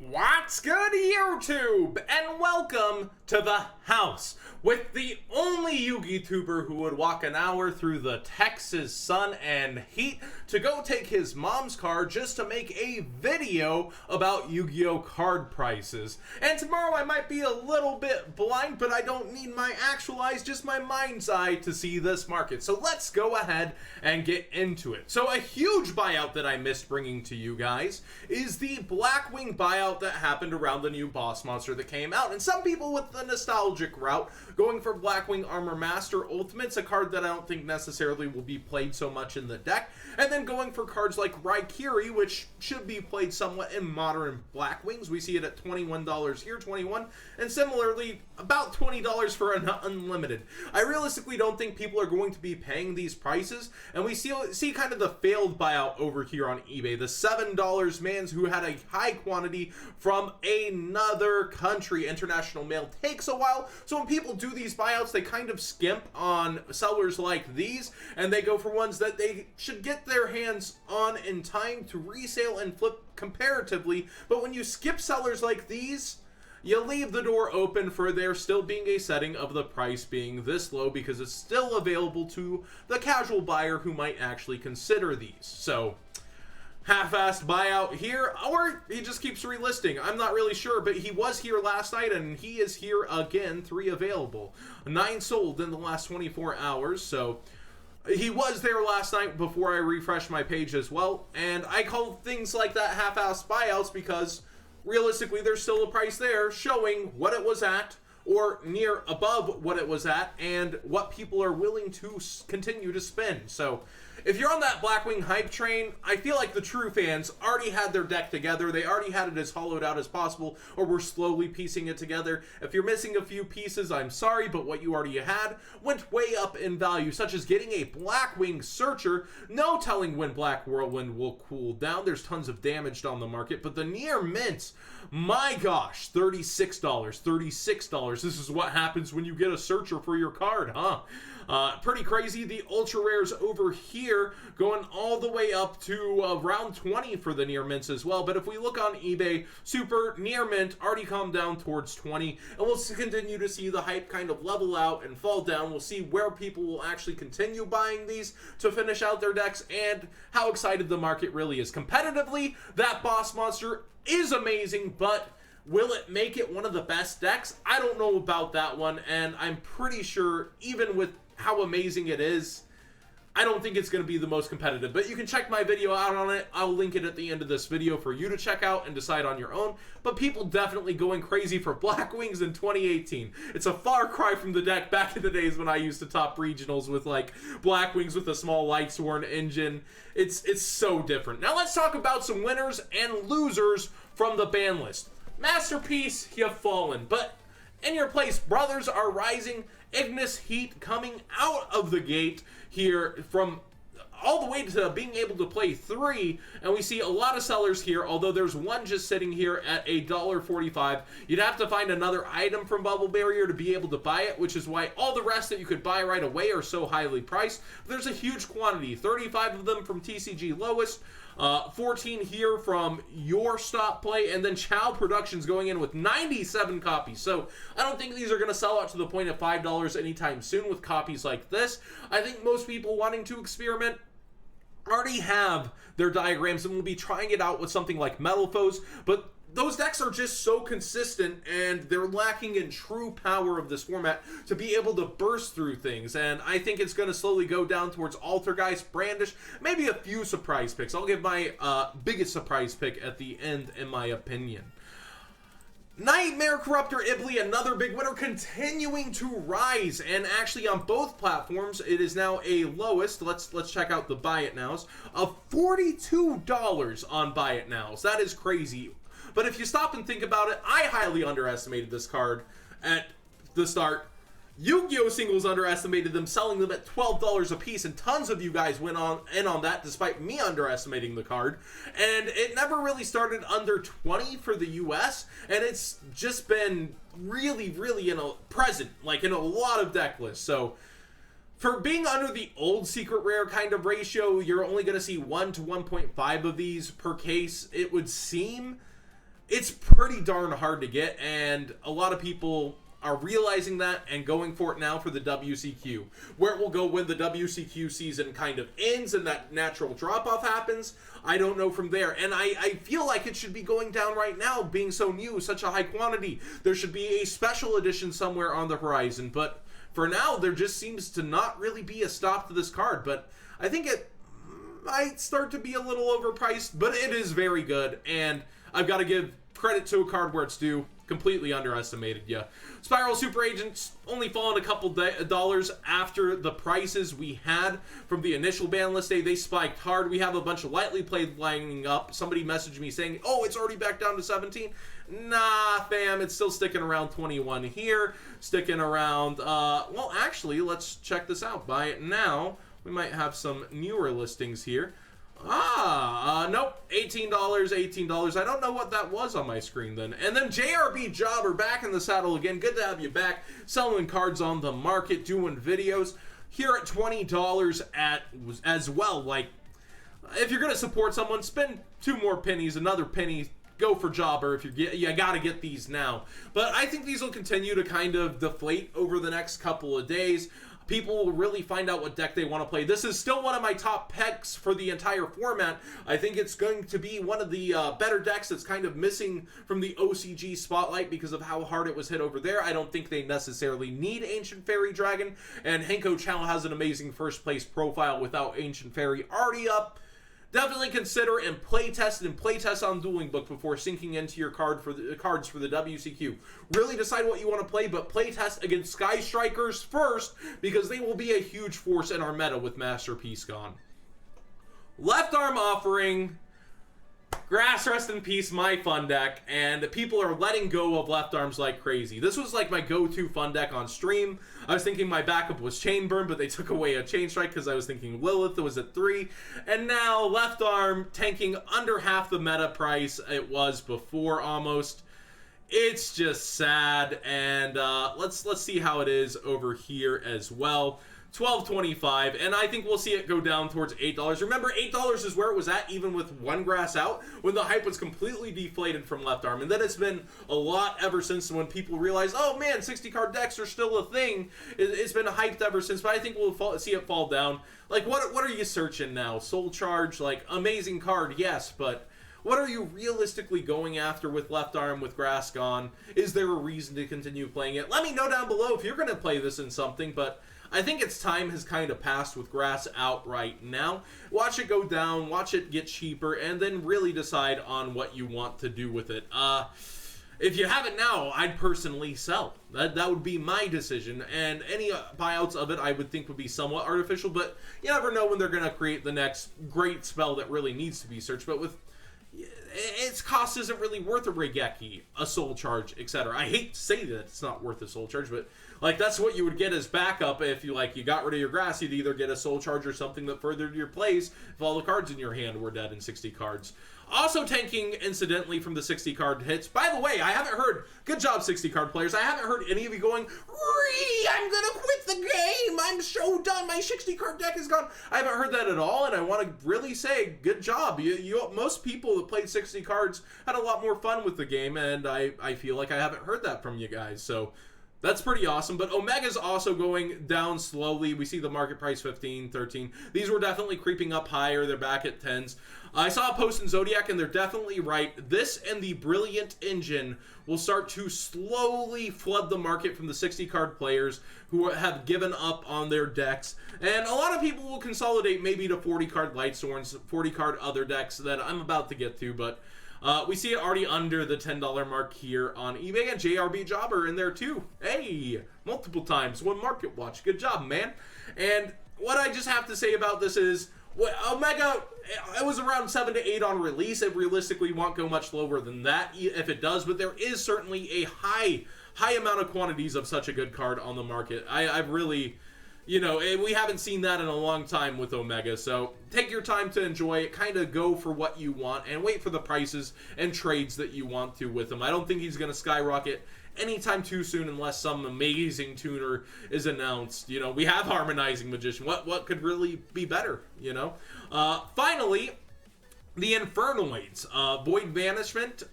What's good, YouTube? And welcome to the house with the only Yu-Gi tuber who would walk an hour through the Texas sun and heat to go take his mom's car just to make a video about Yu-Gi-Oh card prices. And tomorrow I might be a little bit blind, but I don't need my actual eyes, just my mind's eye to see this market. So let's go ahead and get into it. So a huge buyout that I missed bringing to you guys is the Blackwing Buyout that happened around the new boss monster that came out. And some people with the nostalgic route going for Blackwing Armor Master Ultimate's, a card that I don't think necessarily will be played so much in the deck, and then going for cards like Raikiri, which should be played somewhat in modern Blackwings. We see it at $21 here, $21, and similarly about $20 for an unlimited. I realistically don't think people are going to be paying these prices, and we see kind of the failed buyout over here on eBay. The $7 mans who had a high quantity from another country. International mail takes a while, so when people do these buyouts, they kind of skimp on sellers like these, and they go for ones that they should get their hands on in time to resale and flip comparatively. But when you skip sellers like these, you leave the door open for there still being a setting of the price being this low, because it's still available to the casual buyer who might actually consider these. So half-assed buyout here, or he just keeps relisting. I'm not really sure, but he was here last night and he is here again. 3 available, 9 sold in the last 24 hours. So he was there last night before I refreshed my page as well. And I call things like that half-assed buyouts because realistically there's still a price there showing what it was at or near above what it was at and what people are willing to continue to spend. So if you're on that Blackwing hype train, I feel like the true fans already had their deck together. They already had it as hollowed out as possible, or were slowly piecing it together. If you're missing a few pieces, I'm sorry, but what you already had went way up in value, such as getting a Blackwing Searcher. No telling when Black Whirlwind will cool down. There's tons of damage on the market, but the near mints, my gosh, $36, $36. This is what happens when you get a Searcher for your card, huh? Pretty crazy. The ultra rares over here going all the way up to around 20 for the near mints as well. But if we look on eBay, super near mint already come down towards 20, and we'll continue to see the hype kind of level out and fall down. We'll see where people will actually continue buying these to finish out their decks and how excited the market really is. Competitively, that boss monster is amazing, but will it make it one of the best decks? I don't know about that one, and I'm pretty sure even with how amazing it is, I don't think it's going to be the most competitive. But you can check my video out on it. I'll link it at the end of this video for you to check out and decide on your own. But people definitely going crazy for Blackwings in 2018. It's a far cry from the deck back in the days when I used to top regionals with like Blackwings with a small Lightsworn engine. It's so different. Now let's talk about some winners and losers from the ban list. Masterpiece, you've fallen, but in your place, brothers are rising. Ignace Heat coming out of the gate here from all the way to being able to play 3, and we see a lot of sellers here, although there's one just sitting here at $1.45. You'd have to find another item from Bubble Barrier to be able to buy it, which is why all the rest that you could buy right away are so highly priced. There's a huge quantity, 35 of them from TCG lowest, 14 here from Your Stop Play, and then Chow Productions going in with 97 copies. So I don't think these are going to sell out to the point of $5 anytime soon with copies like this. I think most people wanting to experiment already have their diagrams and will be trying it out with something like Metal Foes, but those decks are just so consistent and they're lacking in true power of this format to be able to burst through things. And I think it's going to slowly go down towards Altergeist, Brandish, maybe a few surprise picks. I'll give my biggest surprise pick at the end, in my opinion. Nightmare Corruptor Ibli, another big winner, continuing to rise, and actually on both platforms it is now a lowest. Let's check out the buy it nows of $42 on buy it nows. That is crazy. But if you stop and think about it, I highly underestimated this card at the start. Yu-Gi-Oh! Singles underestimated them, selling them at $12 a piece, and tons of you guys went in on that despite me underestimating the card. And it never really started under 20 for the US, and it's just been really, really present, like in a lot of deck lists. So for being under the old secret rare kind of ratio, you're only going to see 1 to 1.5 of these per case, it would seem. it's pretty darn hard to get, and a lot of people are realizing that and going for it now for the WCQ. Where it will go when the WCQ season kind of ends and that natural drop-off happens, I don't know from there. And I feel like it should be going down right now, being so new, such a high quantity. There should be a special edition somewhere on the horizon, but for now, there just seems to not really be a stop to this card. But I think it might start to be a little overpriced, but it is very good, and I've got to give credit to a card where it's due. Completely underestimated, yeah. Spiral Super Agents only fallen a couple dollars after the prices we had from the initial ban list day. They spiked hard. We have a bunch of lightly played lining up. Somebody messaged me saying, oh, it's already back down to 17. Nah, fam, it's still sticking around 21 here. Sticking around, well, actually, let's check this out. Buy it now. We might have some newer listings here. Nope, $18, $18. I don't know what that was on my screen then. And then JRB Jobber back in the saddle again. Good to have you back. Selling cards on the market, doing videos. Here at $20 as well. Like, if you're going to support someone, spend 2 more pennies, another penny. Go for Jobber if you gotta get these now. But I think these will continue to kind of deflate over the next couple of days. People will really find out what deck they want to play. This is still one of my top picks for the entire format. I think it's going to be one of the better decks that's kind of missing from the OCG spotlight because of how hard it was hit over there. I don't think they necessarily need Ancient Fairy Dragon, and Henko Chow has an amazing first place profile without Ancient Fairy already up. Definitely consider and playtest on Dueling Book before sinking into your cards for the WCQ. Really decide what you want to play, but playtest against Sky Strikers first because they will be a huge force in our meta with Masterpiece gone. Left arm offering. Grass, rest in peace, my fun deck, and people are letting go of left arms like crazy. This was like my go-to fun deck on stream. I was thinking my backup was Chainburn, but they took away a Chain Strike because I was thinking Lilith was at 3. And now left arm tanking under half the meta price it was before almost. It's just sad, and let's see how it is over here as well. $12.25, and I think we'll see it go down towards $8. Remember, $8 is where it was at even with one grass out, when the hype was completely deflated from left arm. And then it's been a lot ever since when people realized, oh man, 60-card decks are still a thing. It's been hyped ever since, but I think we'll see it fall down. Like, what are you searching now? Soul Charge, like, amazing card, yes, but what are you realistically going after with left arm, with grass gone? Is there a reason to continue playing it? Let me know down below if you're going to play this in something, but I think its time has kind of passed with grass out right now. Watch it go down, watch it get cheaper, and then really decide on what you want to do with it. If you have it now, I'd personally sell. That would be my decision, and any buyouts of it I would think would be somewhat artificial, but you never know when they're going to create the next great spell that really needs to be searched. But with its cost isn't really worth a Regeki, a Soul Charge, etc. I hate to say that it's not worth a Soul Charge, but like that's what you would get as backup if you got rid of your grass. You'd either get a Soul Charge or something that furthered your plays if all the cards in your hand were dead in 60 cards. Also tanking, incidentally, from the 60-card hits. By the way, I haven't heard, good job 60-card players, I haven't heard any of you going, I'm gonna quit the game, I'm so done, my 60-card deck is gone. I haven't heard that at all, and I want to really say, good job. Most people that played 60 cards had a lot more fun with the game, and I feel like I haven't heard that from you guys, so that's pretty awesome. But Omega's also going down slowly. We see the market price 15, 13. These were definitely creeping up higher. They're back at 10s. I saw a post in Zodiac, and they're definitely right. This and the Brilliant Engine will start to slowly flood the market from the 60-card players who have given up on their decks. And a lot of people will consolidate maybe to 40-card Lightsworns, 40-card other decks that I'm about to get to, but we see it already under the $10 mark here on eBay, and JRB Jobber in there too. Hey, multiple times, one market watch. Good job, man. And what I just have to say about this is, Omega, it was around 7 to 8 on release. It realistically won't go much lower than that if it does, but there is certainly a high amount of quantities of such a good card on the market. I've really, we haven't seen that in a long time with Omega, so take your time to enjoy it, kind of go for what you want, and wait for the prices and trades that you want to with him. I don't think he's going to skyrocket anytime too soon unless some amazing tuner is announced. We have Harmonizing Magician. What could really be better, Finally, the Infernoids. Void Banishment.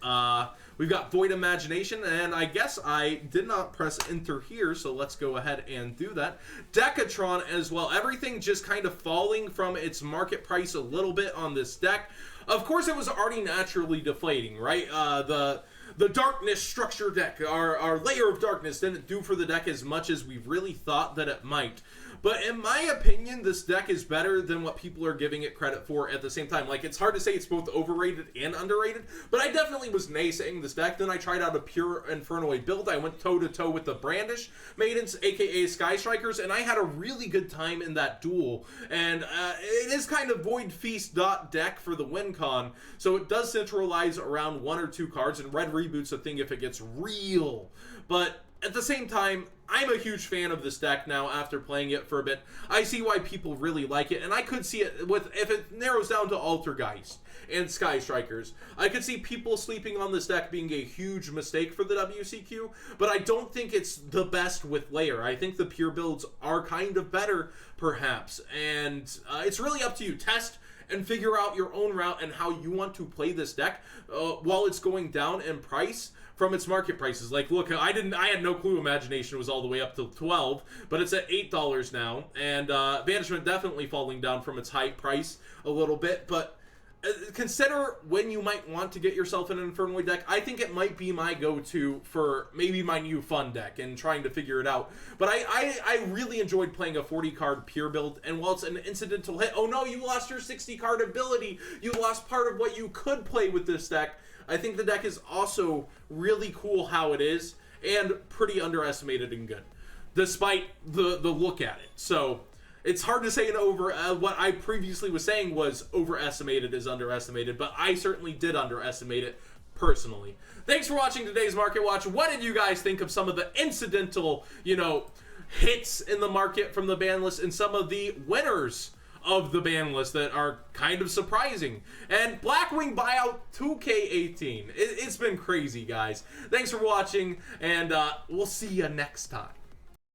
We've got Void Imagination, and I guess I did not press enter here, so let's go ahead and do that. Decatron as well. Everything just kind of falling from its market price a little bit on this deck. Of course, it was already naturally deflating, right? The darkness structure deck, our layer of darkness, didn't do for the deck as much as we really thought that it might. But in my opinion, this deck is better than what people are giving it credit for at the same time. Like, it's hard to say it's both overrated and underrated, but I definitely was naysaying this deck. Then I tried out a pure Infernoid build. I went toe-to-toe with the Brandish Maidens, aka Sky Strikers, and I had a really good time in that duel. And it is kind of Void Feast deck for the win con, so it does centralize around 1 or 2 cards, and Red Reboot's a thing if it gets real. But at the same time, I'm a huge fan of this deck now after playing it for a bit. I see why people really like it, and I could see it if it narrows down to Altergeist and Sky Strikers. I could see people sleeping on this deck being a huge mistake for the WCQ, but I don't think it's the best with Layer. I think the pure builds are kind of better, perhaps, and it's really up to you. Test and figure out your own route and how you want to play this deck while it's going down in price from its market prices. Like, look, I had no clue Imagination was all the way up to 12, but it's at $8 now, and Banishment definitely falling down from its high price a little bit, but consider when you might want to get yourself an Infernoid deck. I think it might be my go-to for maybe my new fun deck and trying to figure it out. But I really enjoyed playing a 40-card pure build, and while it's an incidental hit, oh no, you lost your 60-card ability, you lost part of what you could play with this deck. I think the deck is also really cool how it is, and pretty underestimated and good, despite the look at it. So it's hard to say what I previously was saying was overestimated is underestimated, but I certainly did underestimate it personally. Thanks for watching today's Market Watch. What did you guys think of some of the incidental, hits in the market from the ban list and some of the winners of the ban list that are kind of surprising? And Blackwing Buyout 2K18. It's been crazy, guys. Thanks for watching, and we'll see you next time.